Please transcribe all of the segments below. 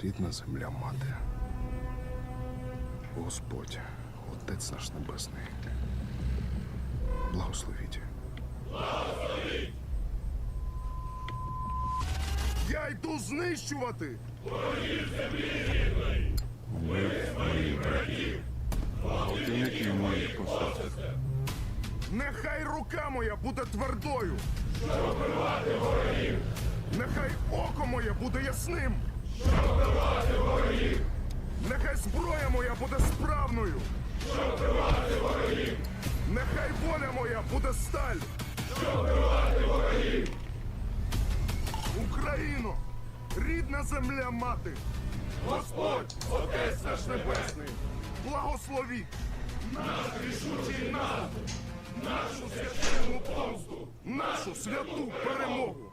рідна земля мати. Господь, Отець наш Небесний, благословіть. Благословіть! Я йду знищувати! Ворогів землі рідної! Вбив моїх братів! Гвалтівників моїх посадок! Нехай рука моя буде твердою! Щоб вбивати ворогів! Нехай око моє буде ясним! Щоб вбивати ворогів! Нехай зброя моя буде справною! Щоб вбивати ворогів! Нехай воля моя буде сталь! Щоб вбивати ворогів! Україно! Рідна земля мати! Господь, Отець наш Небесний! Благословіть! Наш рішучий наступ! Нашу священну помсту! Нашу святу перемогу!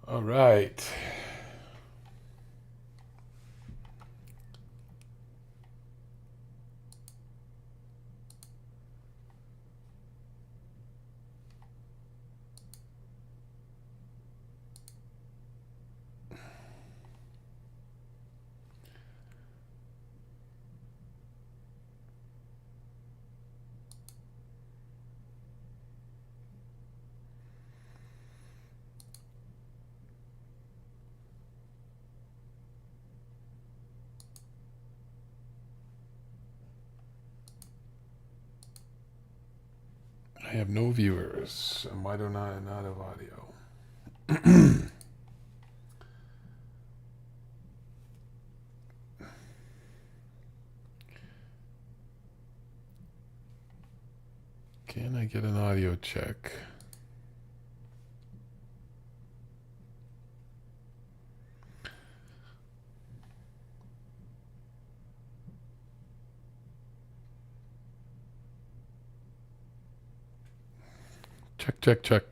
All right. I have no viewers. And why don't I not have audio? Can I get an audio check? Check.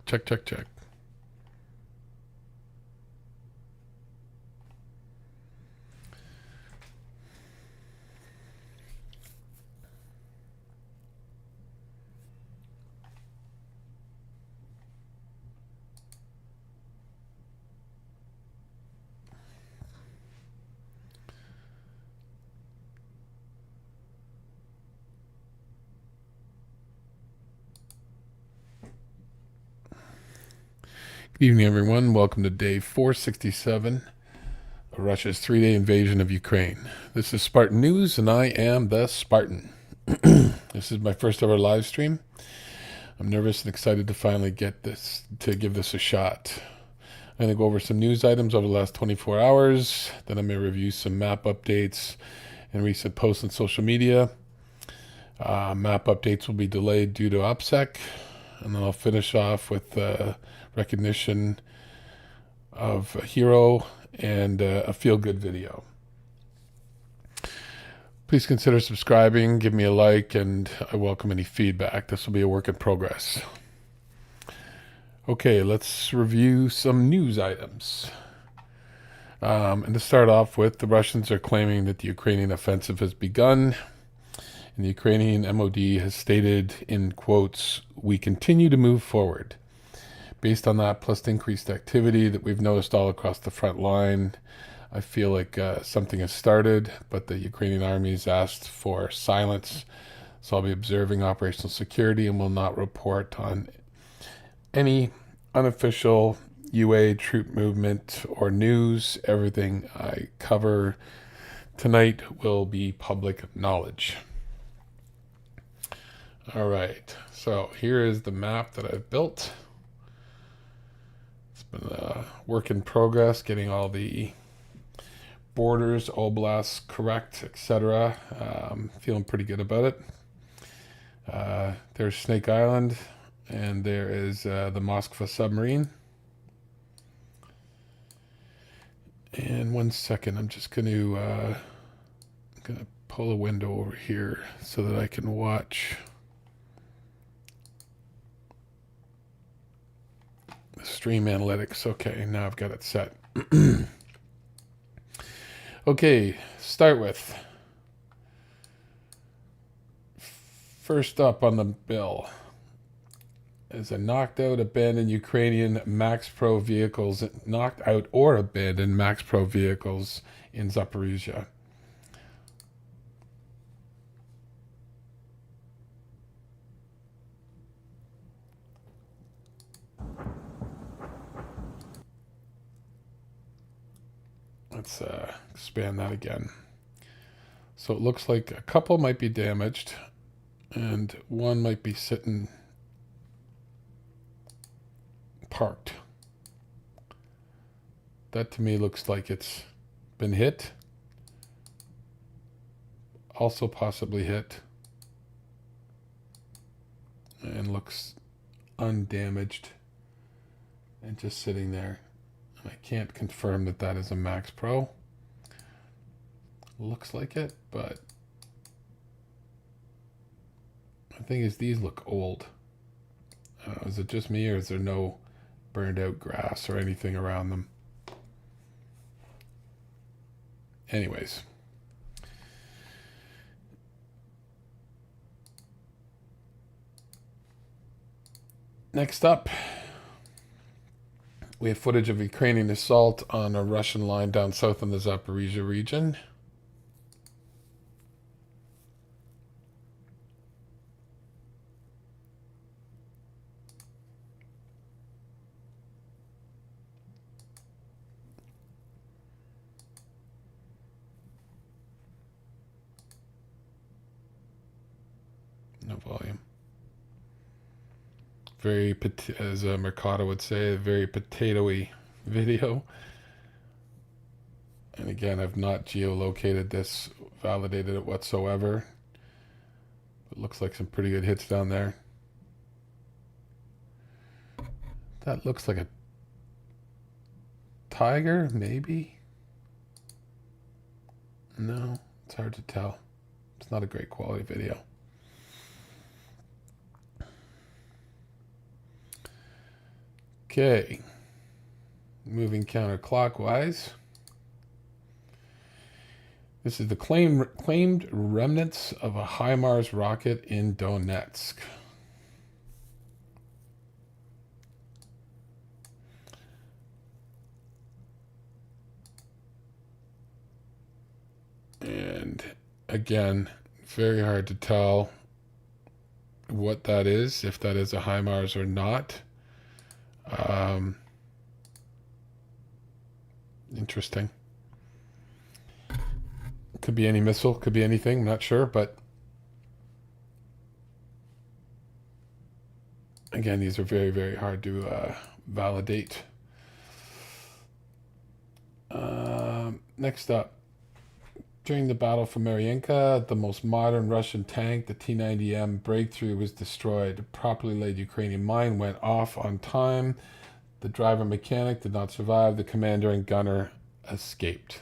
Good evening, everyone. Welcome to day 467 of Russia's 3-day invasion of Ukraine. This is Spartan News, and I am the Spartan. This is my first ever live stream. I'm nervous and excited to finally give this a shot. I'm going to go over some news items over the last 24 hours. Then I'm going to review some map updates and recent posts on social media. Map updates will be delayed due to OPSEC. And then I'll finish off with recognition of a hero and a feel-good video. Please consider subscribing, give me a like, and I welcome any feedback. This will be a work in progress. Okay, let's review some news items. And to start off with, the Russians are claiming that the Ukrainian offensive has begun. And the Ukrainian MOD has stated, in quotes, "We continue to move forward." Based on that, plus the increased activity that we've noticed all across the front line, I feel like something has started, but the Ukrainian army has asked for silence. So I'll be observing operational security and will not report on any unofficial UA troop movement or news. Everything I cover tonight will be public knowledge. All right, so here is the map that I've built. It's been a work in progress, getting all the borders, oblasts correct, etc. Feeling pretty good about it. There's Snake Island, and there is the Moskva submarine. And 1 second, I'm just going to pull a window over here so that I can watch the stream analytics. Okay, now I've got it set. Okay, start with. First up on the bill is a knocked out, abandoned Ukrainian Max Pro vehicles, knocked out or abandoned Max Pro vehicles in Zaporizhia. Let's expand that again. So it looks like a couple might be damaged and one might be sitting parked. That to me looks like it's been hit. Also possibly hit. And looks undamaged and just sitting there. I can't confirm that that is a Max Pro. Looks like it, but the thing is, these look old. Is it just me, or is there no burned out grass or anything around them? Anyways. Next up, we have footage of Ukrainian assault on a Russian line down south in the Zaporizhia region. No volume. Very, as Mercado would say, a very potatoey video. And again, I've not geolocated this, validated it whatsoever. It looks like some pretty good hits down there. That looks like a tiger, maybe? No, it's hard to tell. It's not a great quality video. Okay, moving counterclockwise. This is the claimed remnants of a HIMARS rocket in Donetsk. And again, very hard to tell what that is, if that is a HIMARS or not. Interesting. Could be any missile, could be anything, I'm not sure, but again, these are very, very hard to validate. Next up, during the battle for Mariinka, the most modern Russian tank, the T-90M Breakthrough, was destroyed. A properly laid Ukrainian mine went off on time. The driver mechanic did not survive. The commander and gunner escaped.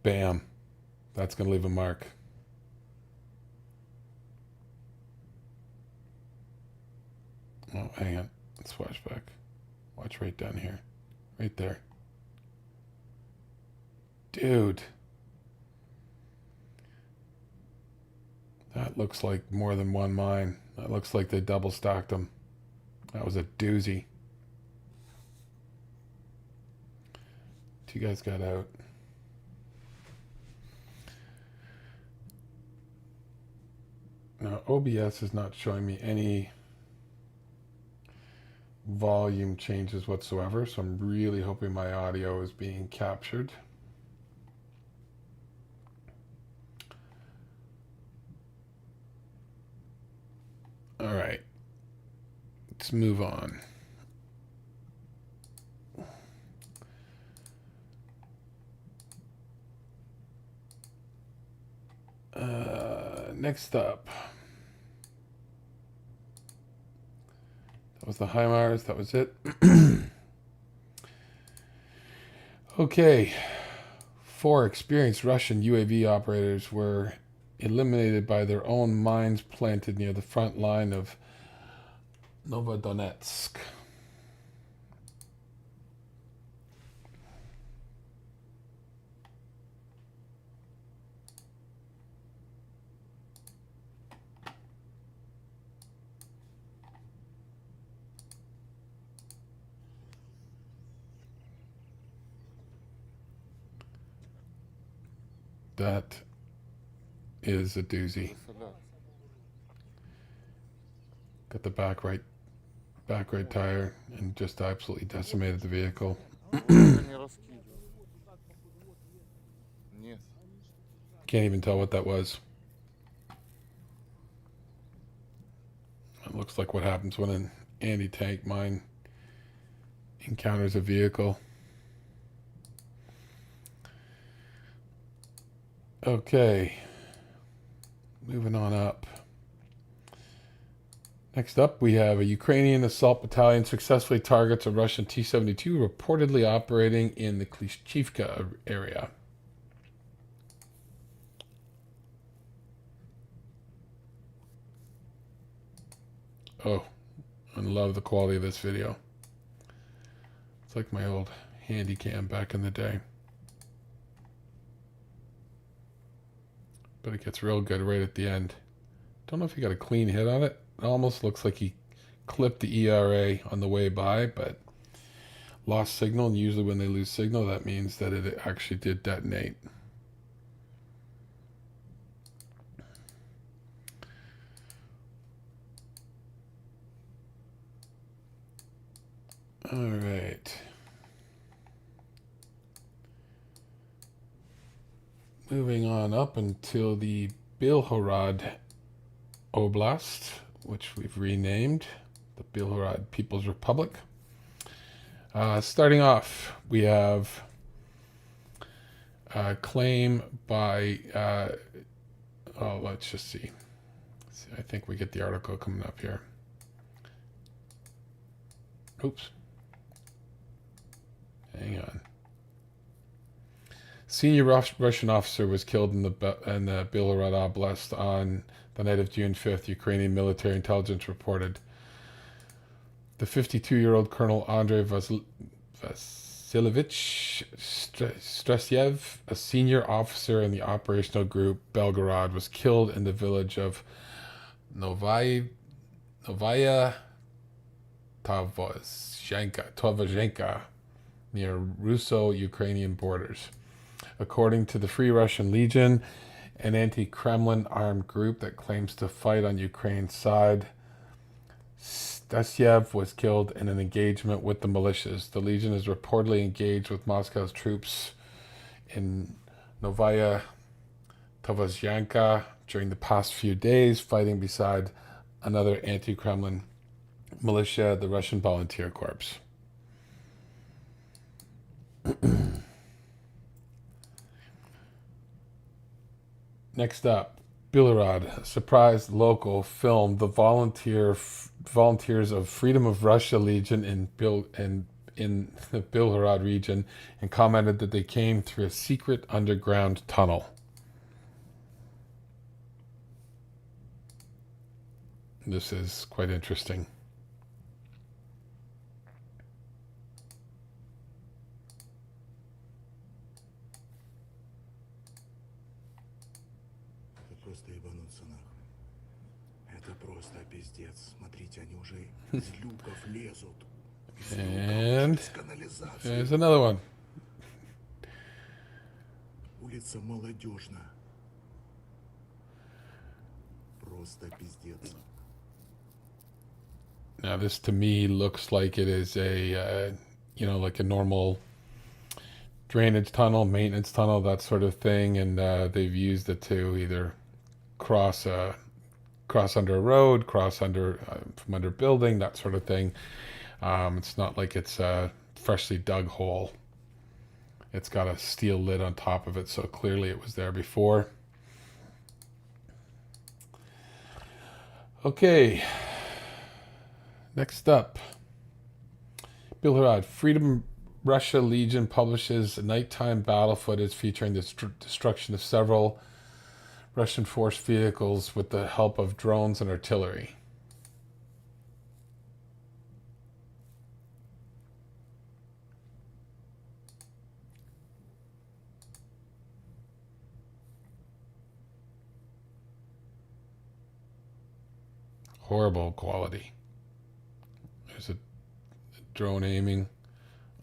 Bam. That's going to leave a mark. Oh, hang on. Let's watch back. Watch right down here. Right there. Dude. That looks like more than one mine. That looks like they double stacked them. That was a doozy. Two guys got out. Now, OBS is not showing me any volume changes whatsoever, so I'm really hoping my audio is being captured. All right, let's move on. Next up, that was the HIMARS. That was it. Okay, 4 experienced Russian UAV operators were eliminated by their own mines planted near the front line of Novodonetsk. That is a doozy. Got the back right tire and just absolutely decimated the vehicle. Can't even tell what that was. It looks like what happens when an anti-tank mine encounters a vehicle. Okay, moving on up. Next up, we have a Ukrainian assault battalion successfully targets a Russian T-72 reportedly operating in the Klishchivka area. Oh, I love the quality of this video. It's like my old handy cam back in the day. But it gets real good right at the end. Don't know if he got a clean hit on it. It almost looks like he clipped the ERA on the way by, but lost signal. And usually when they lose signal, that means that it actually did detonate. All right. Moving on up until the Belgorod Oblast, which we've renamed the Belgorod People's Republic. Starting off, we have a claim by, let's just see. I think we get the article coming up here. Oops. Hang on. Senior Russian officer was killed in the Belgorod Oblast on the night of June 5th, Ukrainian military intelligence reported. The 52-year-old Colonel Andrei Vasilyevich Stresyev, a senior officer in the operational group Belgorod, was killed in the village of Novaya Tvozhenka near Russo-Ukrainian borders. According to the Free Russian Legion, an anti-Kremlin armed group that claims to fight on Ukraine's side, Stasyev was killed in an engagement with the militias. The Legion is reportedly engaged with Moscow's troops in Novaya Tovazyanka during the past few days, fighting beside another anti-Kremlin militia, the Russian Volunteer Corps. Next up, Belgorod, surprised local filmed the volunteers of Freedom of Russia Legion in the Belgorod region and commented that they came through a secret underground tunnel. This is quite interesting. Это просто ебануться нахуй. Это просто пиздец. Смотрите, они уже из люков лезут. And Из канализации. there's another one. Улица Молодежная. Просто пиздец. Now, this to me looks like it is like a normal drainage tunnel, maintenance tunnel, that sort of thing, and they've used it to either cross under a road, cross under from under a building, that sort of thing. It's not like it's a freshly dug hole. It's got a steel lid on top of it, so clearly it was there before. Okay. Next up, Belgorod, Freedom Russia Legion publishes nighttime battle footage featuring the destruction of several Russian force vehicles with the help of drones and artillery. Horrible quality. There's a drone aiming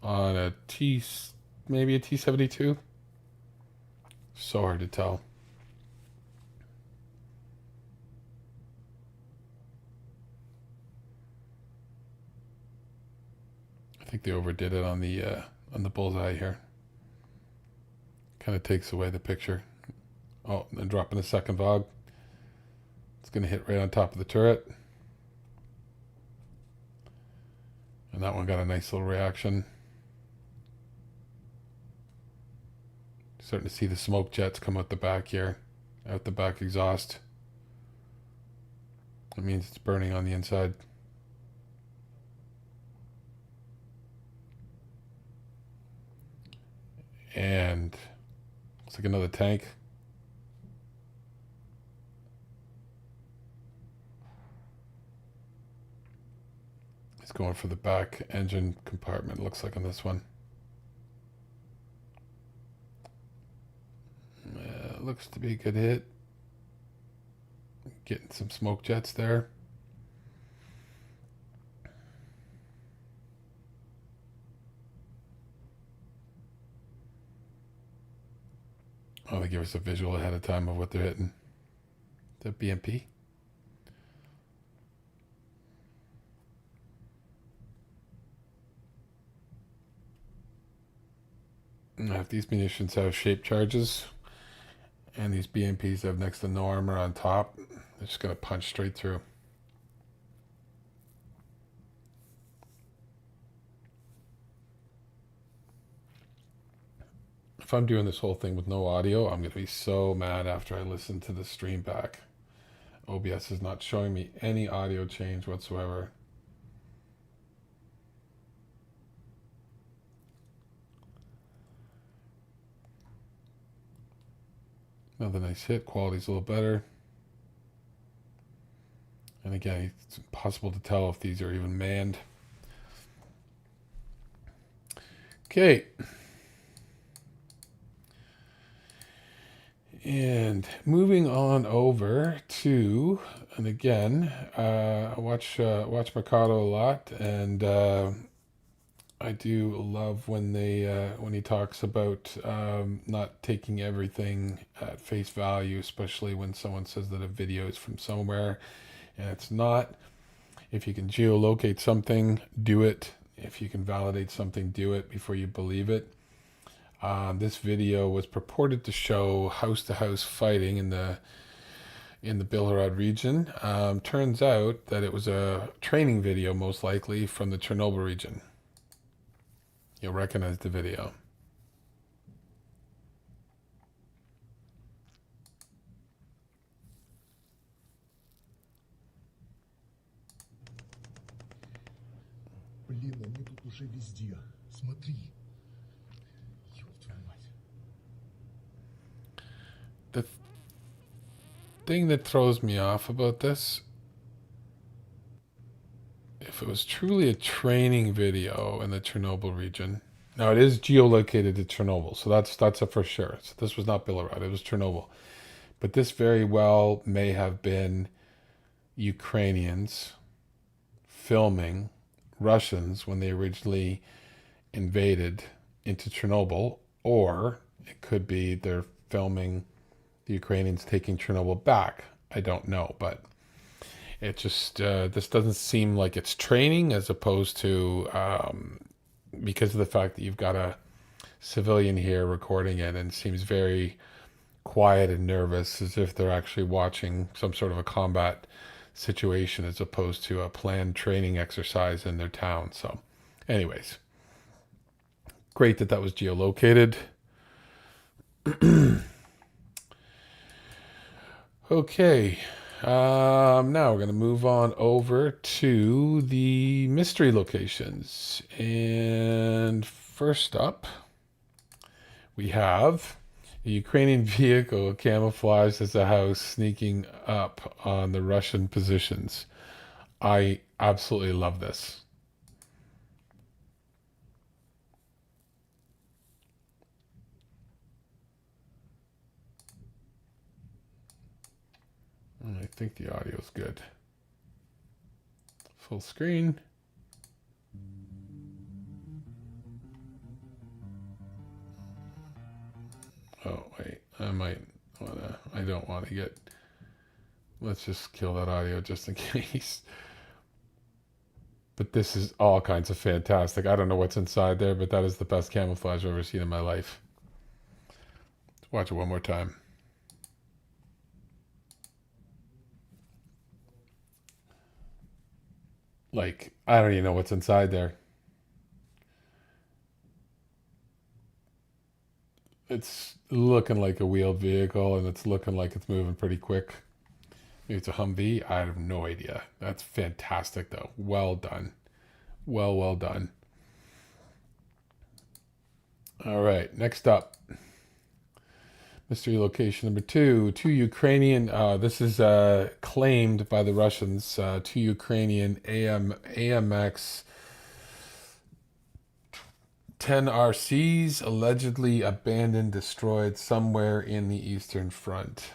on maybe a T-72. So hard to tell. I think they overdid it on the bullseye here. Kind of takes away the picture. Oh, and dropping the second VOG. It's going to hit right on top of the turret. And that one got a nice little reaction. Starting to see the smoke jets come out the back here. Out the back exhaust. That means it's burning on the inside. And looks like another tank. It's going for the back engine compartment, looks like on this one. Looks to be a good hit. Getting some smoke jets there. Oh, they give us a visual ahead of time of what they're hitting. The BMP. Now, if these munitions have shape charges and these BMPs have next to no armor on top, they're just going to punch straight through. If I'm doing this whole thing with no audio, I'm going to be so mad after I listen to the stream back. OBS is not showing me any audio change whatsoever. Another nice hit. Quality's a little better. And again, it's impossible to tell if these are even manned. Okay. And moving on over to, and again, I watch Mercado a lot, and I do love when he talks about not taking everything at face value, especially when someone says that a video is from somewhere and it's not. If you can geolocate something, do it. If you can validate something, do it before you believe it. This video was purported to show house-to-house fighting in the Belgorod region. Turns out that it was a training video, most likely from the Chernobyl region. You'll recognize the video. Блин, они тут уже везде. Смотри. Ёб твою мать. The thing that throws me off about this, if it was truly a training video in the Chernobyl region, now it is geolocated to Chernobyl, so that's a for sure. So this was not Belgorod, it was Chernobyl. But this very well may have been Ukrainians filming Russians when they originally invaded into Chernobyl, or it could be they're filming the Ukrainians taking Chernobyl back. I don't know, but it just this doesn't seem like it's training, as opposed to because of the fact that you've got a civilian here recording it, and seems very quiet and nervous, as if they're actually watching some sort of a combat situation as opposed to a planned training exercise in their town. So anyways, great that was geolocated. Okay, now we're going to move on over to the mystery locations. And first up, we have a Ukrainian vehicle camouflaged as a house sneaking up on the Russian positions. I absolutely love this. I think the audio is good. Full screen. Oh, wait. I don't want to get... Let's just kill that audio just in case. But this is all kinds of fantastic. I don't know what's inside there, but that is the best camouflage I've ever seen in my life. Let's watch it one more time. Like, I don't even know what's inside there. It's looking like a wheeled vehicle, and it's looking like it's moving pretty quick. Maybe it's a Humvee. I have no idea. That's fantastic, though. Well done. Well done. All right, next up. Mystery location number 2. 2 Ukrainian, this is claimed by the Russians, 2 Ukrainian AMX 10 RCs allegedly abandoned, destroyed somewhere in the Eastern Front.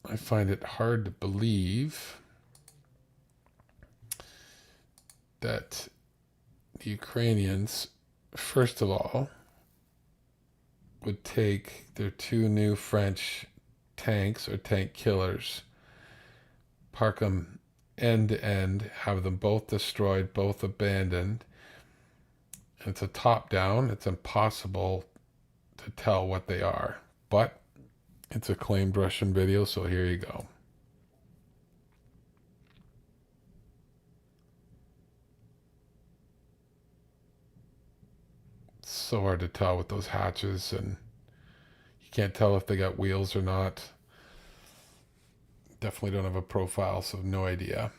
I find it hard to believe that the Ukrainians, first of all, would take their 2 new French tanks or tank killers, park them end to end, have them both destroyed, both abandoned. And it's a top down. It's impossible to tell what they are, but it's a claimed Russian video, so here you go. It's so hard to tell with those hatches, and you can't tell if they got wheels or not. Definitely don't have a profile, so no idea.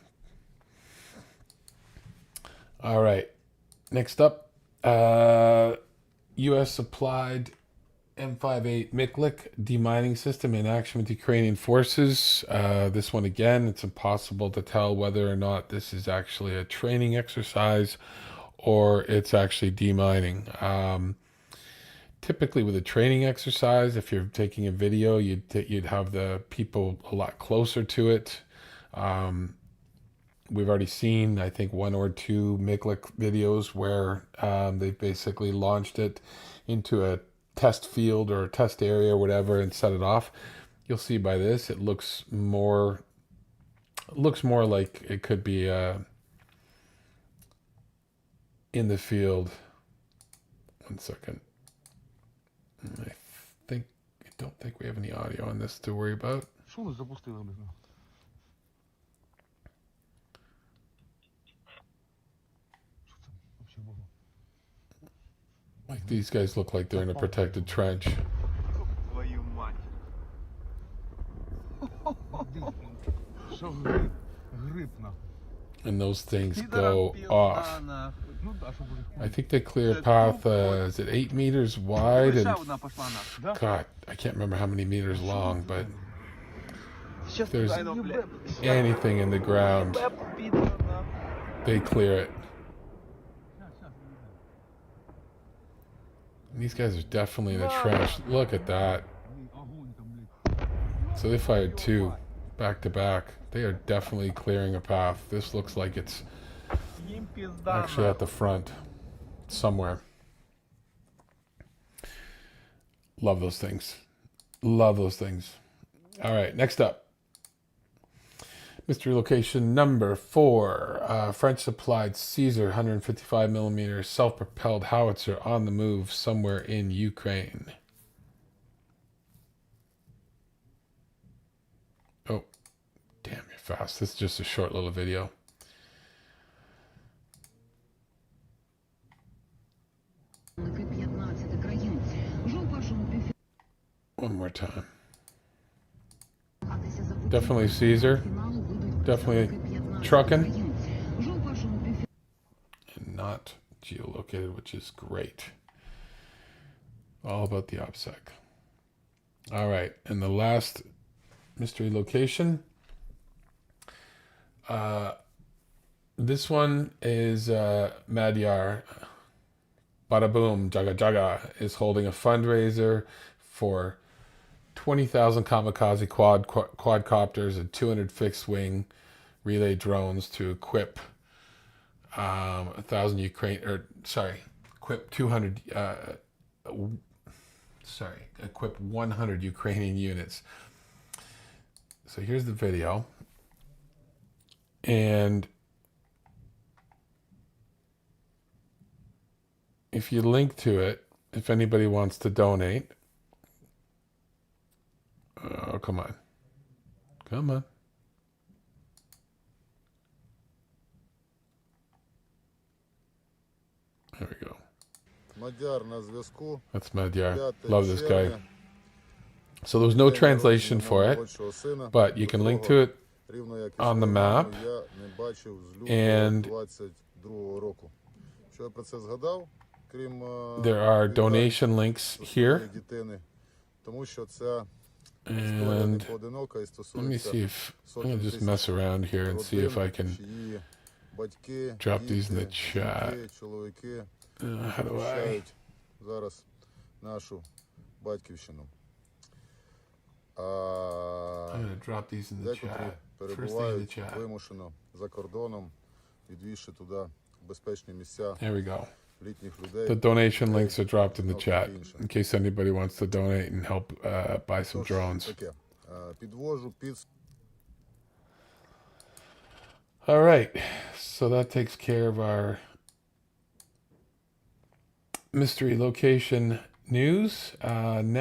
All right, next up, U.S. supplied M58 Miklik demining system in action with Ukrainian forces. This one again, it's impossible to tell whether or not this is actually a training exercise or it's actually demining. Typically with a training exercise, if you're taking a video, you'd have the people a lot closer to it. We've already seen, I think, 1 or 2 Miklik videos where they basically launched it into a test field or a test area or whatever and set it off. You'll see by this, it looks more looks more like it could be in the field. 1 second. I don't think we have any audio on this to worry about. Що вони запустили, блін? Що це взагалі було? Like these guys look like they're in a protected trench. Твою мать. Що гриб нахуй? And those things go off. Ну да, що буде. I think they clear a path, is it 8 meters wide? Ще And одна пошла нахуй. God, I can't remember how many meters long, but Щас there's тайно, блядь. anything in the ground, Підра, нахуй. they clear it. These guys are definitely in the trench. Look at that. Огонь там, блядь. So they fired 2 back to back. They are definitely clearing a path. This looks like it's Їм пізда, actually at нахуй. the front somewhere. Love those things. Love those things. All right, next up. Mystery location number 4. French supplied Caesar 155 millimeter self-propelled howitzer on the move somewhere in Ukraine. Oh, damn, you're fast. This is just a short little video. One more time. Definitely Caesar. Definitely trucking. And not geolocated, which is great. All about the OPSEC. All right. And the last mystery location. This one is Madhyar. Bada boom, jaga jaga is holding a fundraiser for 20,000 kamikaze quadcopters and 200 fixed wing relay drones to equip 1,000 equip 200 equip 100 Ukrainian units. So here's the video. And if you link to it, if anybody wants to donate, oh, come on. Come on. There we go. Мадяр на зв'язку. That's Madhyar. 5 Love this guy. червня. So there's no translation for it, Молодшого сина, but you can link to it рівно як і on the Швейцарію, map. Я не бачив з лютого And 22-го року. Що я про це згадав? Крім there are donation links here. дітини. Тому що ця історія And не поодинока і let me стосується see if I'm gonna just mess around here and see if I родин, can. чиї батьки, drop these in the діти, chat. жінки, чоловіки How do I? захищають зараз нашу батьківщину. А I'm gonna drop these in the декотрі chat. First thing in the перебувають chat. вимушено за кордоном, відвівши туди безпечні місця There we go. літніх людей. The donation links are dropped in the chat in case anybody wants to donate and help buy some Тож, drones. таке. Підвожу під All right, so that takes care of our mystery location news.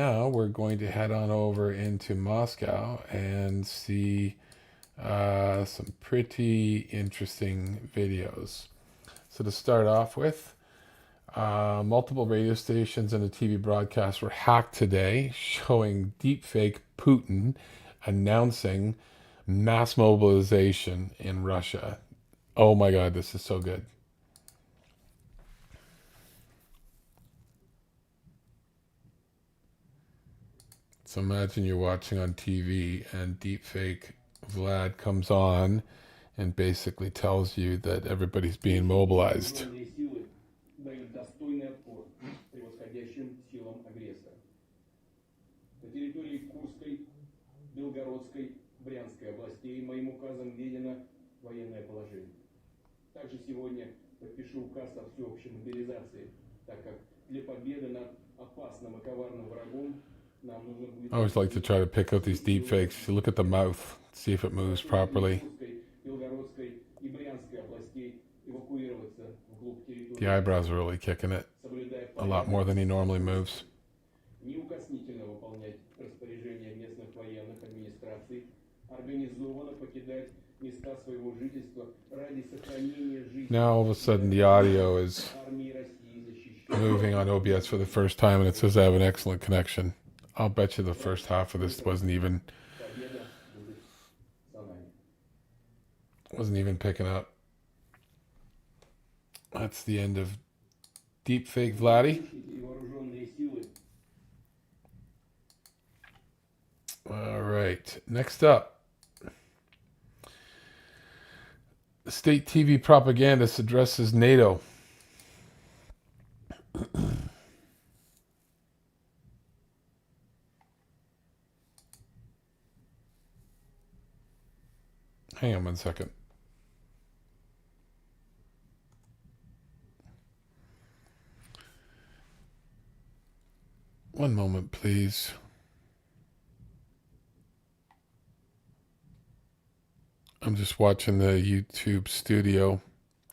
Now we're going to head on over into Moscow and see some pretty interesting videos. So to start off with, multiple radio stations and a TV broadcast were hacked today, showing deepfake Putin announcing mass mobilization in Russia. Oh my God, this is so good. So imagine you're watching on TV and deepfake Vlad comes on and basically tells you that everybody's being mobilized. Вооруженные силы дают достойный отпор превосходящим силам агрессора. На территории Курской, Белгородской, Брянской областей моим указом введено военное положение. Также сегодня подпишу указ о всеобщей мобилизации, так как для победы над опасным и коварным врагом нам нужно будет... I always like to try to pick out these deep fakes. You look at the mouth, see if it moves properly. Курской, Белгородской и Брянской областей эвакуироваться вглубь территории, The eyebrows are really kicking it соблюдая a lot more than he normally moves. неукоснительно выполнять распоряжения местных военных администраций, организованно покидать места своего жительства ради сохранения жизни Now all of a sudden the audio is армии России защищать. moving on OBS for the first time and it says I have an excellent connection. I'll bet you the first half of this wasn't even Победа будет за нами. picking up. That's the end of Deepfake Vladdy. И вооруженные силы All right. Next up. The state TV propagandist addresses NATO. Hang on one second. One moment, please. I'm just watching the YouTube studio.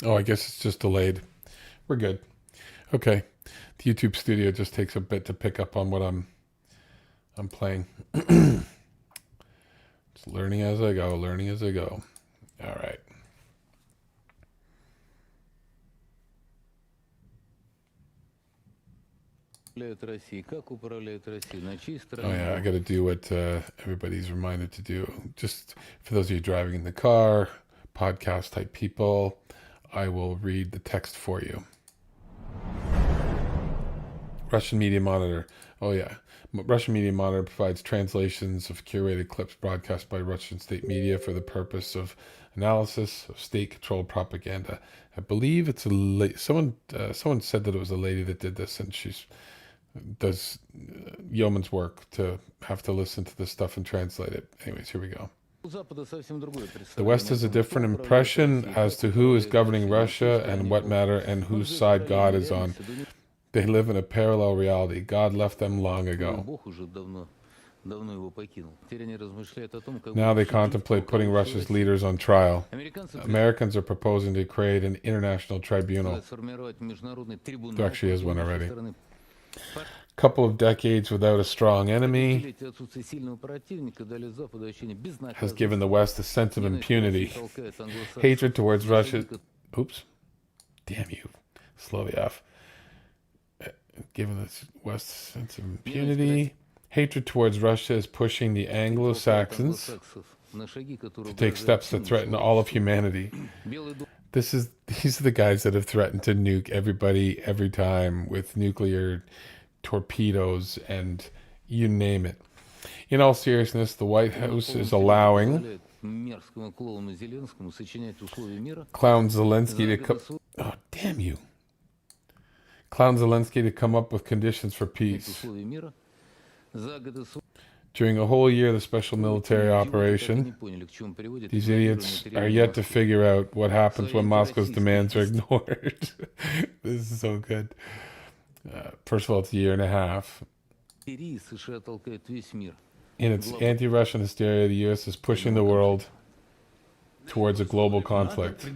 Oh, I guess it's just delayed. We're good. Okay. The YouTube studio just takes a bit to pick up on what I'm playing. Just learning as I go, learning as I go. All right. Oh yeah, I got to do what everybody's reminded to do. Just for those of you driving in the car, podcast type people, I will read the text for you. Russian Media Monitor. Oh yeah. Russian Media Monitor provides translations of curated clips broadcast by Russian state media for the purpose of analysis of state-controlled propaganda. I believe it's someone said that it was a lady that did this, and she's does yeoman's work to have to listen to this stuff and translate it. Anyways, here we go. The West has a different impression as to who is governing Russia and what matter and whose side God is on. They live in a parallel reality. God left them long ago. Now they contemplate putting Russia's leaders on trial. Americans are proposing to create an international tribunal. There actually is one already. Couple of decades without a strong enemy has given the West a sense of impunity. Hatred towards Russia. Oops. Damn you, Sloviev. Given the West a sense of impunity. Hatred towards Russia is pushing the Anglo-Saxons to take steps that threaten all of humanity. These are the guys that have threatened to nuke everybody every time with nuclear torpedoes and you name it. In all seriousness, the White House is allowing Clown Zelensky to oh, damn you. Clown Zelensky to come up with conditions for peace. During a whole year of the special military operation, these idiots are yet to figure out what happens when Moscow's demands are ignored. This is so good. First of all, it's a year and a half. In its anti-Russian hysteria, the U.S. is pushing the world towards a global conflict.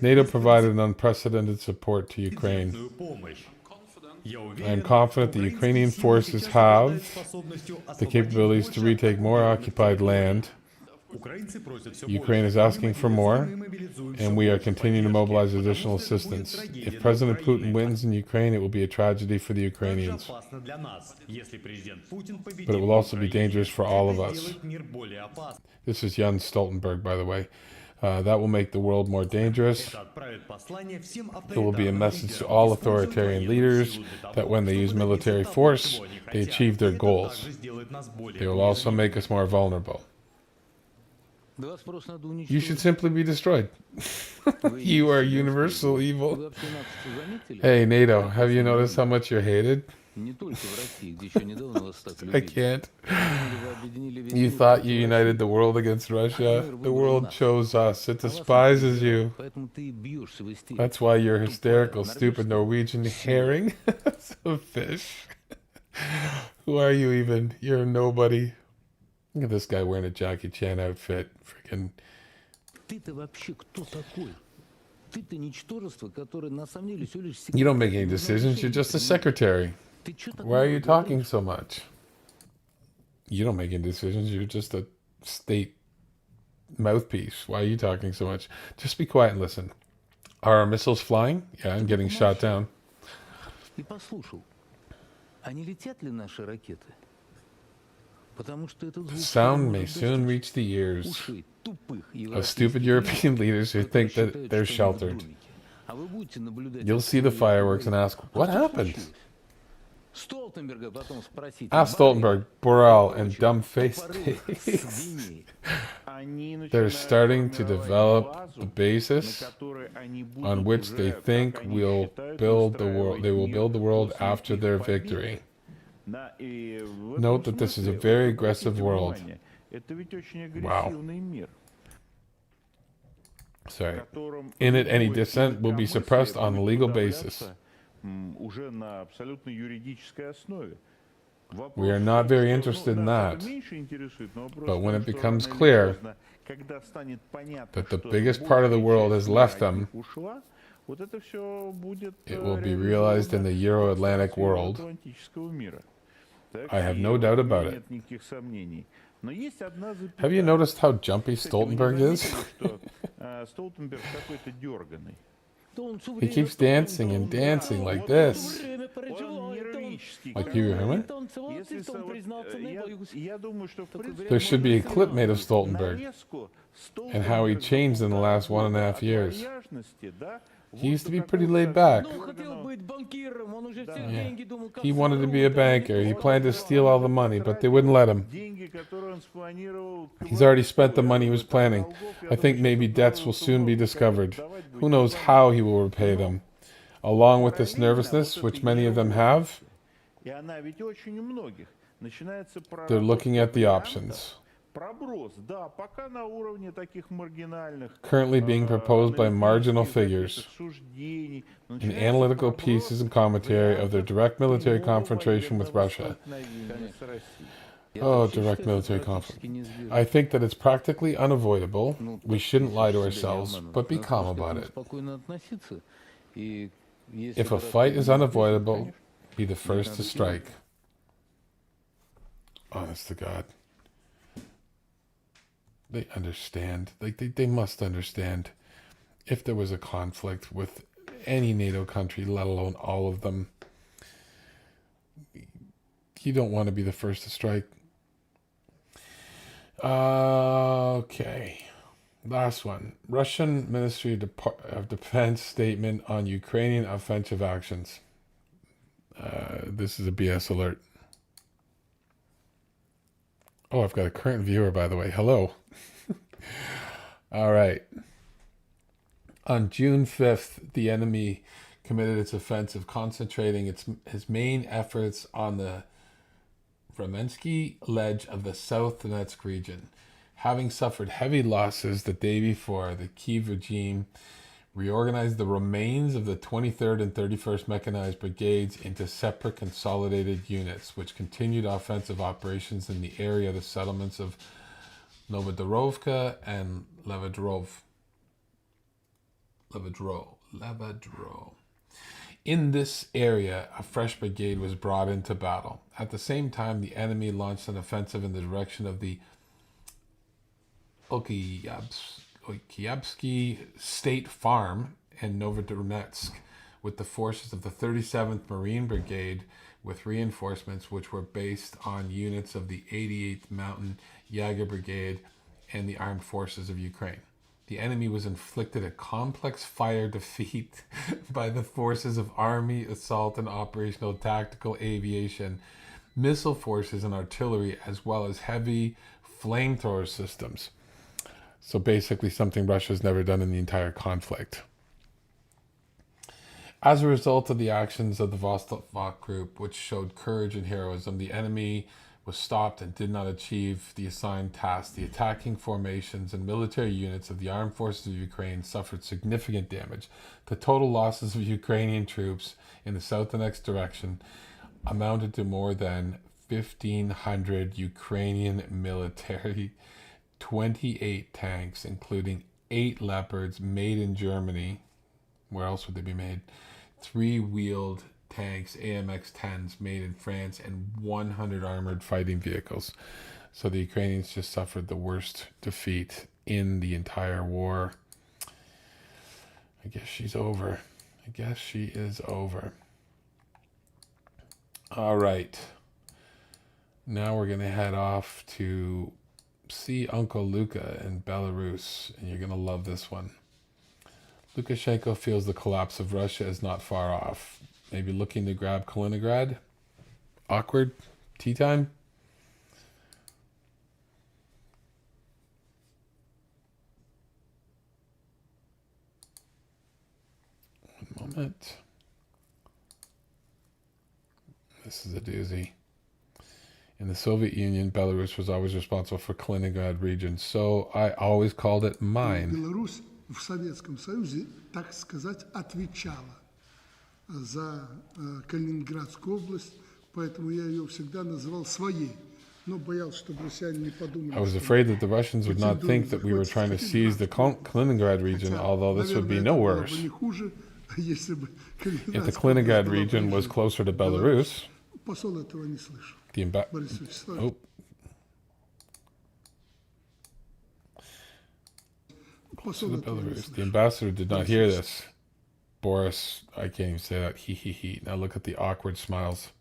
NATO provided an unprecedented support to Ukraine. I am confident the Ukrainian forces have the capabilities to retake more occupied land. Ukraine is asking for more, and we are continuing to mobilize additional assistance. If President Putin wins in Ukraine, it will be a tragedy for the Ukrainians. But it will also be dangerous for all of us. This is Jens Stoltenberg, by the way. That will make the world more dangerous. It will be a message to all authoritarian leaders that when they use military force, they achieve their goals. They will also make us more vulnerable. You should simply be destroyed. You are universal evil. Hey, NATO, have you noticed how much you're hated? I can't. You thought you united the world against Russia? The world chose us. It despises you. That's why you're hysterical, stupid Norwegian herring. That's a fish. Who are you even? You're a nobody. Look at this guy wearing a Jackie Chan outfit. Freaking Ты-то вообще кто такой? Ты-то ничтожество, которое на самом деле всего лишь You don't make секретарь any нужно decisions. You're решение just a принимать. secretary. Ты чё так Why are you много talking говоришь? so much? You don't make any decisions. You're just a state mouthpiece. Why are you talking so much? Just be quiet and listen. Are our missiles flying? Yeah, I'm Ты бы getting shot помолчал down. и послушал, а не летят ли наши ракеты? Потому что этот The звук скоро sound may может soon достичь reach the ears ушей тупых of stupid европейских European лидеров, leaders who которые think that считают, they're что они в sheltered. домике. А вы будете наблюдать You'll see the отсюда, fireworks and якобы, ask, а what что happened? случилось? Столтенберга потом спросите, Ask Барреля Stoltenberg, и Borrell, and прочих dumb-faced тупорылых pigs. свиней. They're starting to develop the basis on which they think we'll build the world. They will build the world after their victory. Note that this is a very aggressive world. Wow. Sorry. In it, any dissent will be suppressed on a legal basis. We are not very interested in that. But when it becomes clear that the biggest part of the world has left them, it will be realized in the Euro-Atlantic world. I have no doubt about it. Have you noticed how jumpy Stoltenberg is? He keeps dancing and dancing like this. Like Pee Wee Herman? There should be a clip made of Stoltenberg and how he changed in the last 1.5 years. He used to be pretty laid back. Yeah. He wanted to be a banker. He planned to steal all the money, but they wouldn't let him. He's already spent the money he was planning. I think maybe debts will soon be discovered. Who knows how he will repay them. Along with this nervousness, which many of them have, they're looking at the options. Currently being proposed by marginal figures in analytical pieces and commentary of their direct military confrontation with Russia. Oh, direct military conflict. I think that it's practically unavoidable. We shouldn't lie to ourselves, but be calm about it. If a fight is unavoidable, be the first to strike. Honest to God. They understand. Like they must understand. If there was a conflict with any NATO country, let alone all of them, you don't want to be the first to strike. Okay. Last one. Russian Ministry of Defense statement on Ukrainian offensive actions. This is a BS alert. Oh, I've got a current viewer, by the way. Hello. All right. On June 5th, the enemy committed its offensive, concentrating his main efforts on the Vremensky Ledge of the South Donetsk region. Having suffered heavy losses the day before, the Kyiv regime reorganized the remains of the 23rd and 31st Mechanized Brigades into separate consolidated units, which continued offensive operations in the area of the settlements of Novodorovka and Levodro. In this area, a fresh brigade was brought into battle. At the same time, the enemy launched an offensive in the direction of the Okyabsky State Farm in Novodonetsk with the forces of the 37th Marine Brigade with reinforcements which were based on units of the 88th Mountain Jager Brigade and the Armed Forces of Ukraine. The enemy was inflicted a complex fire defeat by the forces of Army, Assault and Operational Tactical Aviation, missile forces and artillery, as well as heavy flamethrower systems. So basically something Russia's never done in the entire conflict. As a result of the actions of the Vostok group, which showed courage and heroism, the enemy was stopped and did not achieve the assigned task. The attacking formations and military units of the Armed Forces of Ukraine suffered significant damage. The total losses of Ukrainian troops in the South Donetsk direction amounted to more than 1,500 Ukrainian military, 28 tanks, including 8 Leopards made in Germany. Where else would they be made? 3-wheeled tanks, AMX-10s made in France, and 100 armored fighting vehicles. So the Ukrainians just suffered the worst defeat in the entire war. I guess she's over. I guess she is over. All right. Now we're going to head off to see Uncle Luka in Belarus, and you're going to love this one. Lukashenko feels the collapse of Russia is not far off. Maybe looking to grab Kaliningrad? Awkward? Tea time? One moment. This is a doozy. In the Soviet Union, Belarus was always responsible for Kaliningrad region, so I always called it mine. Беларусь в Советском Союзе, так сказать, отвечала за Калининградскую область, поэтому я ее всегда называл своей. Но боялся, чтобы россияне не подумали. I was afraid that the Russians would not think that we were trying to seize the Kaliningrad region, although this would be no worse. If the Kaliningrad region was closer to Belarus, Посол этого не слышал. The ambassador did not hear this. Boris, I can't even say that. He. Now look at the awkward smiles.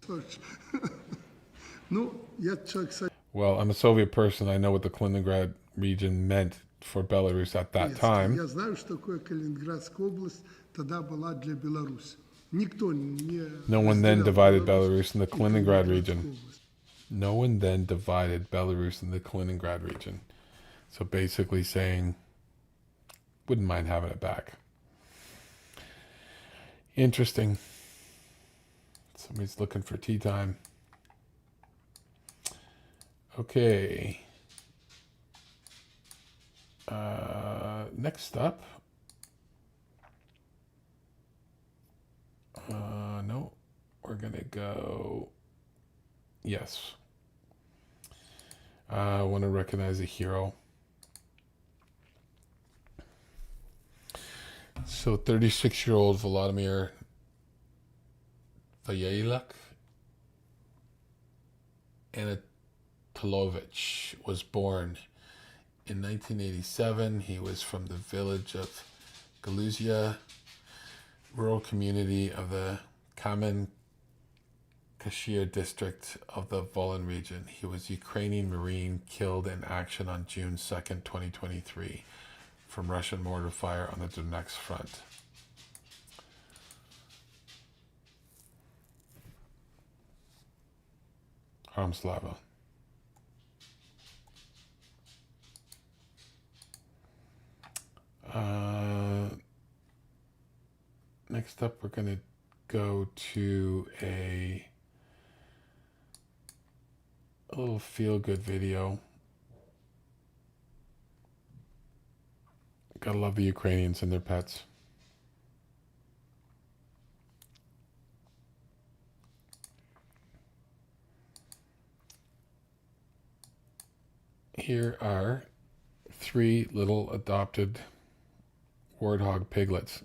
Well, I'm a Soviet person. I know what the Kaliningrad region meant for Belarus at that time. Я знаю, что такое Калининградская область тогда была для Беларуси. Никто не. No one then divided Belarus in the Kaliningrad region. No one then divided Belarus in the Kaliningrad region. So basically saying, wouldn't mind having it back. Interesting. Somebody's looking for tea time. Okay. Next up. No, we're going to go. Yes. I want to recognize a hero. So 36-year-old Volodymyr Vayaylak Anatolovich was born in 1987. He was from the village of Galuzia, rural community of the Kamen Kashir district of the Volyn region. He was Ukrainian Marine killed in action on June 2nd, 2023 from Russian mortar fire on the Donetsk front. Slava. Next up, we're going to go to a little feel-good video. Gotta love the Ukrainians and their pets. Here are 3 little adopted warthog piglets.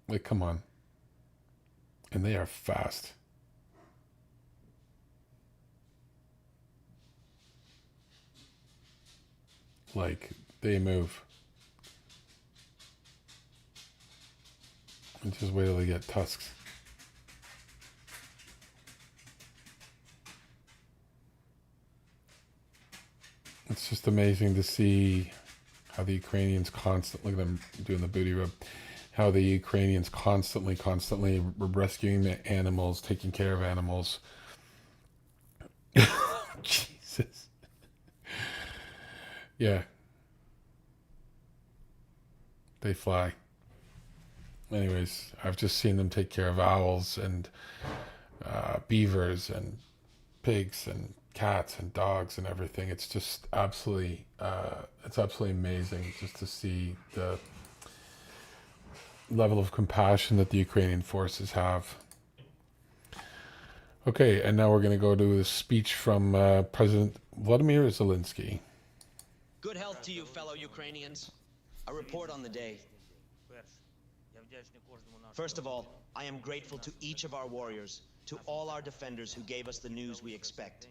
Like, come on. And they are fast. Like, they move. And just wait till they get tusks. It's just amazing to see how the Ukrainians constantly, look at them doing the booty rub, how the Ukrainians constantly rescuing the animals, taking care of animals. Jesus. Yeah. They fly. Anyways, I've just seen them take care of owls and beavers and pigs and cats and dogs and everything. It's just absolutely, it's absolutely amazing just to see the level of compassion that the Ukrainian forces have. Okay, and now we're going to go to a speech from President Vladimir Zelensky. Good health to you, fellow Ukrainians. A report on the day. First of all, I am grateful to each of our warriors, to all our defenders who gave us the news we expect.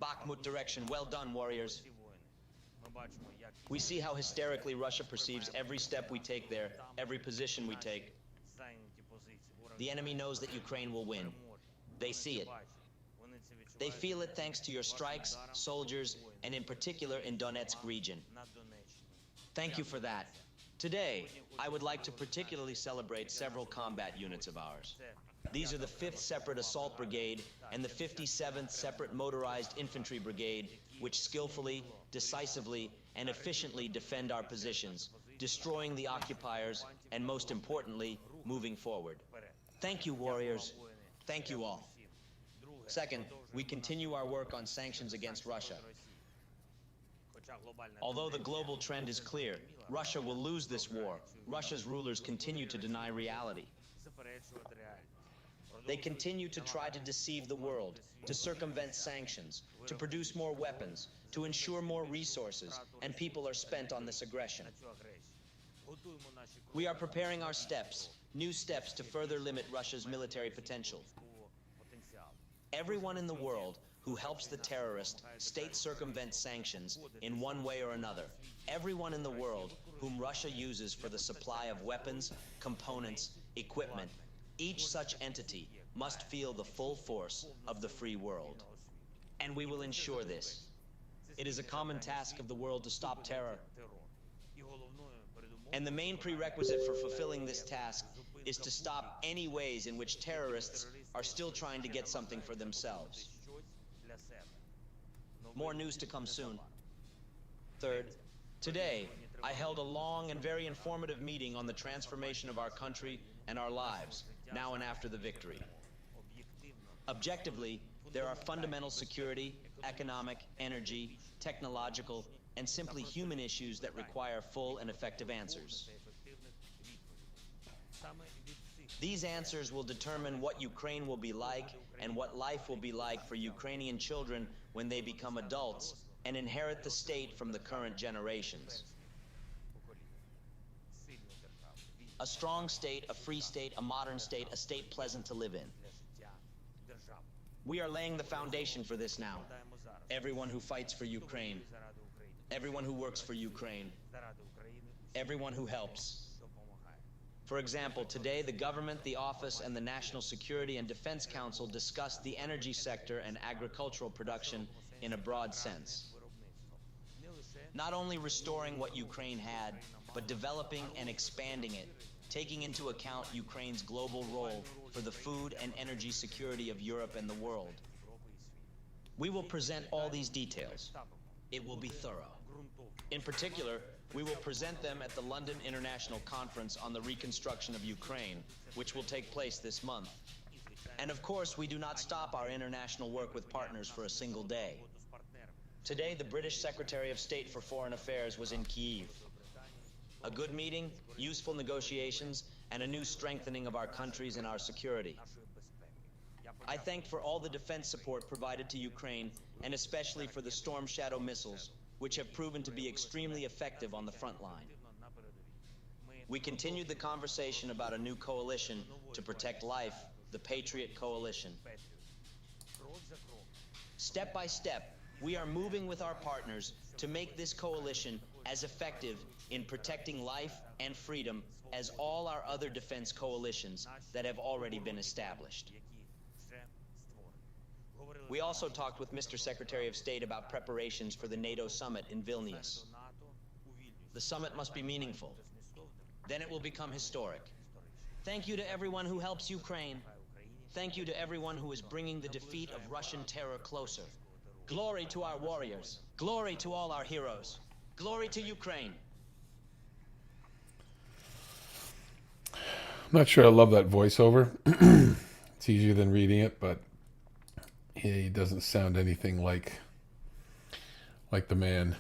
Bakhmut direction, well done, warriors. We see how hysterically Russia perceives every step we take there, every position we take. The enemy knows that Ukraine will win. They see it. They feel it thanks to your strikes, soldiers, and in particular in Donetsk region. Thank you for that. Today, I would like to particularly celebrate several combat units of ours. These are the 5th Separate Assault Brigade and the 57th Separate Motorized Infantry Brigade, which skillfully, decisively, and efficiently defend our positions, destroying the occupiers, and most importantly, moving forward. Thank you, warriors. Thank you all. Second, we continue our work on sanctions against Russia. Although the global trend is clear, Russia will lose this war. Russia's rulers continue to deny reality. They continue to try to deceive the world, to circumvent sanctions, to produce more weapons, to ensure more resources, and people are spent on this aggression. We are preparing our steps, new steps to further limit Russia's military potential. Everyone in the world who helps the terrorist state circumvent sanctions in one way or another, everyone in the world whom Russia uses for the supply of weapons, components, equipment, each such entity must feel the full force of the free world. And we will ensure this. It is a common task of the world to stop terror. And the main prerequisite for fulfilling this task is to stop any ways in which terrorists are still trying to get something for themselves. More news to come soon. Third, today, I held a long and very informative meeting on the transformation of our country and our lives, now and after the victory. Objectively, there are fundamental security, economic, energy, technological, and simply human issues that require full and effective answers. These answers will determine what Ukraine will be like and what life will be like for Ukrainian children when they become adults and inherit the state from the current generations. A strong state, a free state, a modern state, a state pleasant to live in. We are laying the foundation for this now. Everyone who fights for Ukraine, everyone who works for Ukraine, everyone who helps. For example, today the government, the office, and the National Security and Defense Council discussed the energy sector and agricultural production in a broad sense. Not only restoring what Ukraine had, but developing and expanding it, taking into account Ukraine's global role for the food and energy security of Europe and the world. We will present all these details. It will be thorough. In particular, we will present them at the London International Conference on the Reconstruction of Ukraine, which will take place this month. And of course, we do not stop our international work with partners for a single day. Today, the British Secretary of State for Foreign Affairs was in Kyiv. A good meeting, useful negotiations, and a new strengthening of our countries and our security. I thank for all the defense support provided to Ukraine, and especially for the Storm Shadow missiles, which have proven to be extremely effective on the front line. We continued the conversation about a new coalition to protect life, the Patriot Coalition. Step by step, we are moving with our partners to make this coalition as effective in protecting life and freedom as all our other defense coalitions that have already been established. We also talked with Mr. Secretary of State about preparations for the NATO summit in Vilnius. The summit must be meaningful. Then it will become historic. Thank you to everyone who helps Ukraine. Thank you to everyone who is bringing the defeat of Russian terror closer. Glory to our warriors. Glory to all our heroes. Glory to Ukraine. I'm not sure I love that voiceover. It's easier than reading it, but he doesn't sound anything like the man.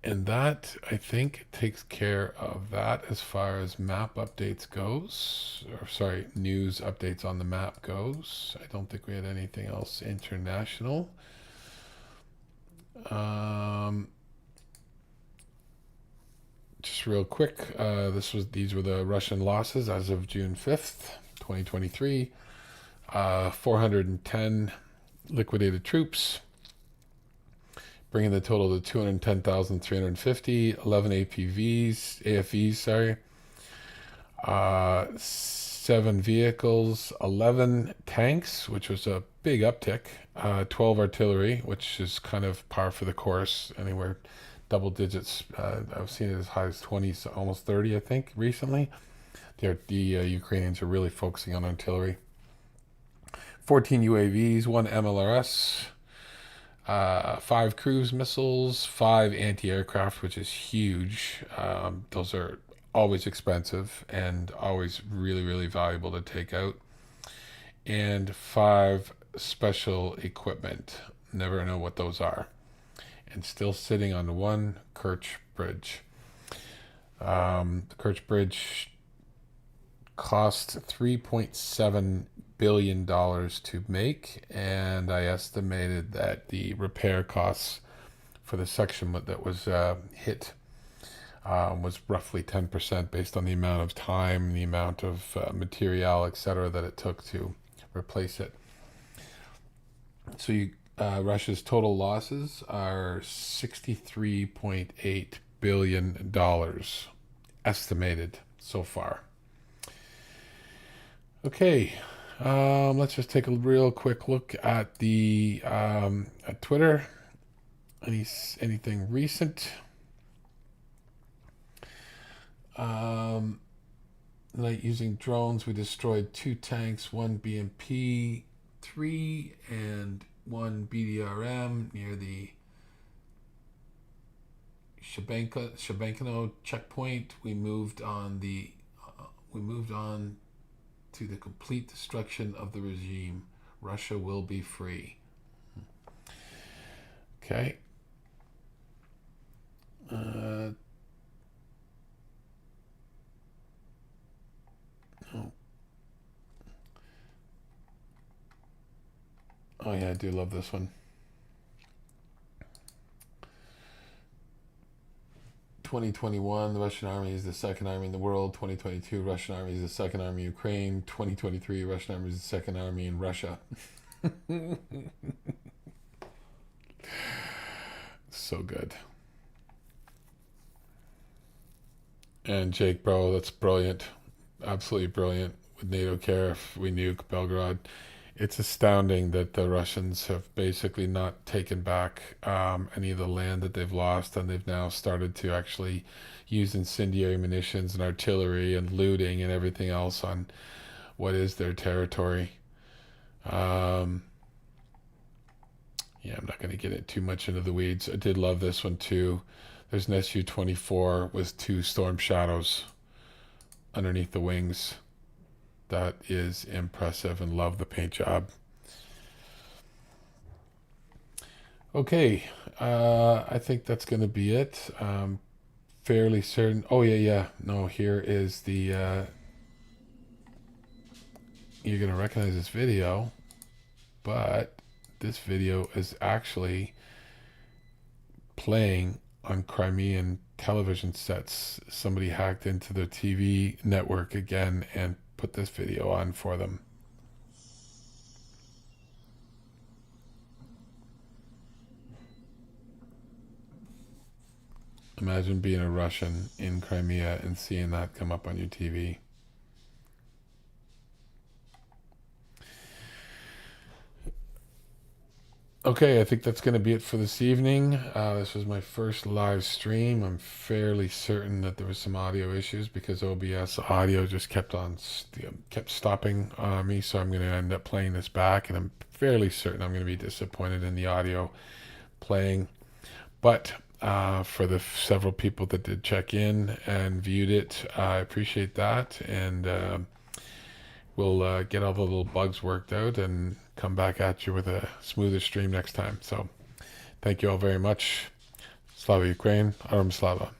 And that, I think, takes care of that as far as map updates goes. Or, sorry, news updates on the map goes. I don't think we had anything else international. Just real quick, these were the Russian losses as of June 5th, 2023. 410 liquidated troops, bringing the total to 210,350, 11 AFVs, sorry, 7 vehicles, 11 tanks, which was a big uptick, 12 artillery, which is kind of par for the course, anywhere double digits. I've seen it as high as 20, so almost 30, I think, recently. The Ukrainians are really focusing on artillery. 14 UAVs, 1 MLRS, 5 cruise missiles, 5 anti-aircraft, which is huge. Those are always expensive and always really, really valuable to take out. And 5 special equipment. Never know what those are. And still sitting on one Kerch Bridge. The Kerch Bridge cost $3.7 billion to make, and I estimated that the repair costs for the section that was hit was roughly 10% based on the amount of time, the amount of material, etc., that it took to replace it. So Russia's total losses are $63.8 billion estimated so far. Okay, let's just take a real quick look at the at Twitter. Anything recent? Like using drones, we destroyed 2 tanks, 1 BMP-3 and 1 BDRM near the Shabankino checkpoint. We moved on to the complete destruction of the regime. Russia will be free. Okay. Oh yeah, I do love this one. 2021, the Russian army is the second army in the world. 2022, Russian army is the second army in Ukraine. 2023, Russian army is the second army in Russia. So good. And Jake, bro, that's brilliant. Absolutely brilliant. With NATO care, if we nuke Belgrade. It's astounding that the Russians have basically not taken back any of the land that they've lost, and they've now started to actually use incendiary munitions and artillery and looting and everything else on what is their territory. Yeah, I'm not going to get it too much into the weeds. I did love this one too. There's an Su-24 with 2 Storm Shadows underneath the wings. That is impressive, and love the paint job. Okay, I think that's going to be it. Fairly certain. Oh yeah. No, here is the. You're going to recognize this video, but this video is actually playing on Crimean television sets. Somebody hacked into their TV network again and put this video on for them. Imagine being a Russian in Crimea and seeing that come up on your TV. Okay, I think that's going to be it for this evening. This was my first live stream. I'm fairly certain that there was some audio issues because OBS audio just kept stopping me, so I'm going to end up playing this back, and I'm fairly certain I'm going to be disappointed in the audio playing. But for the several people that did check in and viewed it, I appreciate that, and we'll get all the little bugs worked out and come back at you with a smoother stream next time. So thank you all very much. Slava Ukraine, Aram Slava.